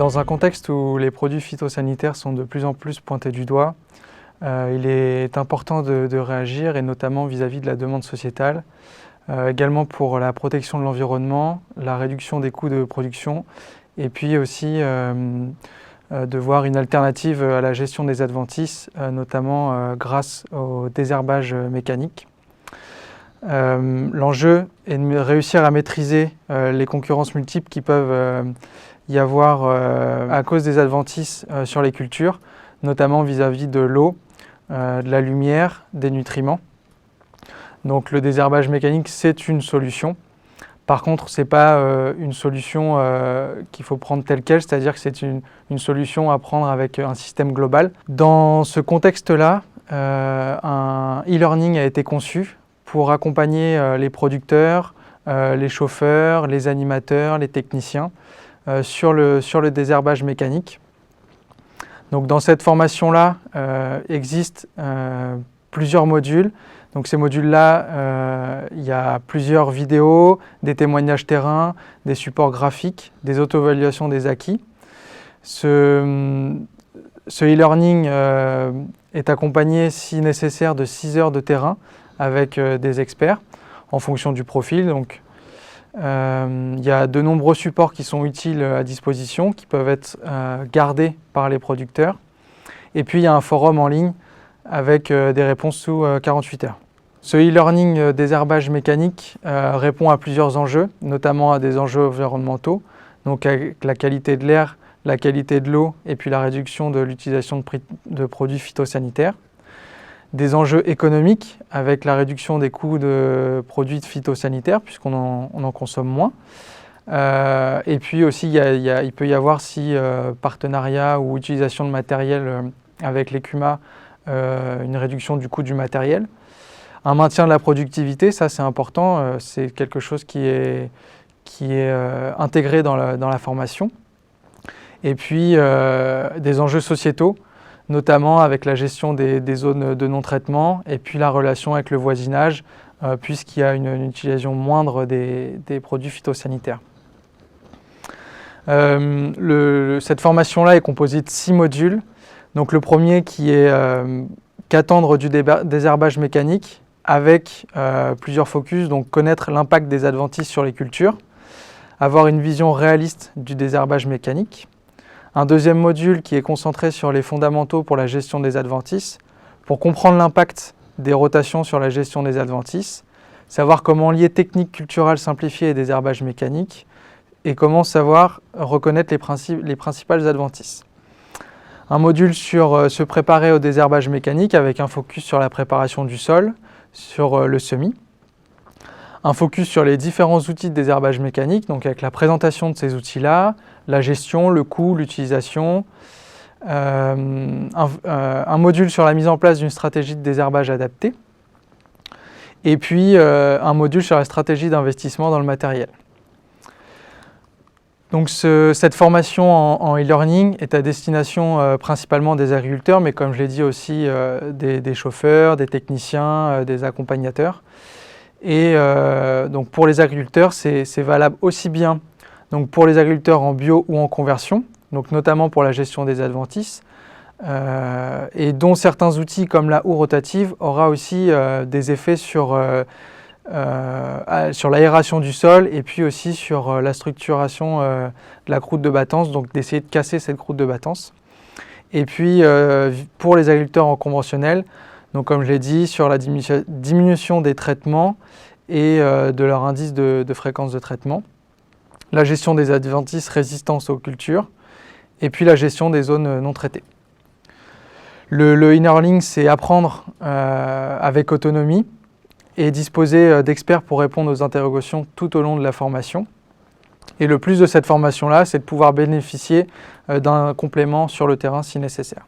Dans un contexte où les produits phytosanitaires sont de plus en plus pointés du doigt, il est important de réagir, et notamment vis-à-vis de la demande sociétale, également pour la protection de l'environnement, la réduction des coûts de production, et puis aussi de voir une alternative à la gestion des adventices, notamment grâce au désherbage mécanique. L'enjeu est de réussir à maîtriser les concurrences multiples qui peuvent y avoir à cause des adventices sur les cultures, notamment vis-à-vis de l'eau, de la lumière, des nutriments. Donc le désherbage mécanique, c'est une solution. Par contre, ce n'est pas une solution qu'il faut prendre telle quelle, c'est-à-dire que c'est une solution à prendre avec un système global. Dans ce contexte-là, un e-learning a été conçu pour accompagner les producteurs, les chauffeurs, les animateurs, les techniciens sur le désherbage mécanique. Donc dans cette formation-là, existent plusieurs modules. Donc ces modules-là, il y a plusieurs vidéos, des témoignages terrain, des supports graphiques, des auto-évaluations des acquis. Ce e-learning est accompagné, si nécessaire, de 6 heures de terrain avec des experts en fonction du profil. Donc, il y a de nombreux supports qui sont utiles à disposition, qui peuvent être gardés par les producteurs. Et puis il y a un forum en ligne avec des réponses sous 48 heures. Ce e-learning désherbage mécanique répond à plusieurs enjeux, notamment à des enjeux environnementaux, donc avec la qualité de l'air, la qualité de l'eau et puis la réduction de l'utilisation de produits phytosanitaires. Des enjeux économiques avec la réduction des coûts de produits phytosanitaires puisqu'on en consomme moins. Et puis aussi il peut y avoir partenariat ou utilisation de matériel avec l'ECUMA, une réduction du coût du matériel. Un maintien de la productivité, ça c'est important, c'est quelque chose qui est intégré dans la formation. Et puis des enjeux sociétaux, notamment avec la gestion des zones de non-traitement et puis la relation avec le voisinage, puisqu'il y a une utilisation moindre des produits phytosanitaires. Cette formation-là est composée de 6 modules. Donc le premier qui est qu'attendre du désherbage mécanique avec plusieurs focus, donc connaître l'impact des adventices sur les cultures, avoir une vision réaliste du désherbage mécanique. Un deuxième module qui est concentré sur les fondamentaux pour la gestion des adventices, pour comprendre l'impact des rotations sur la gestion des adventices, savoir comment lier techniques culturales simplifiées et désherbage mécanique, et comment savoir reconnaître les principales adventices. Un module sur se préparer au désherbage mécanique avec un focus sur la préparation du sol, sur le semis. Un focus sur les différents outils de désherbage mécanique, donc avec la présentation de ces outils-là, la gestion, le coût, l'utilisation. Un module sur la mise en place d'une stratégie de désherbage adaptée. Et puis un module sur la stratégie d'investissement dans le matériel. Donc cette formation en e-learning est à destination principalement des agriculteurs, mais comme je l'ai dit aussi des chauffeurs, des techniciens, des accompagnateurs. Et donc pour les agriculteurs, c'est valable aussi bien donc pour les agriculteurs en bio ou en conversion, donc notamment pour la gestion des adventices, et dont certains outils comme la houe rotative aura aussi des effets sur l'aération du sol et puis aussi sur la structuration de la croûte de battance, donc d'essayer de casser cette croûte de battance. Et puis pour les agriculteurs en conventionnel, donc comme je l'ai dit, sur la diminution des traitements et de leur indice de fréquence de traitement, la gestion des adventices résistance aux cultures, et puis la gestion des zones non traitées. Le e-learning, c'est apprendre avec autonomie et disposer d'experts pour répondre aux interrogations tout au long de la formation. Et le plus de cette formation-là, c'est de pouvoir bénéficier d'un complément sur le terrain si nécessaire.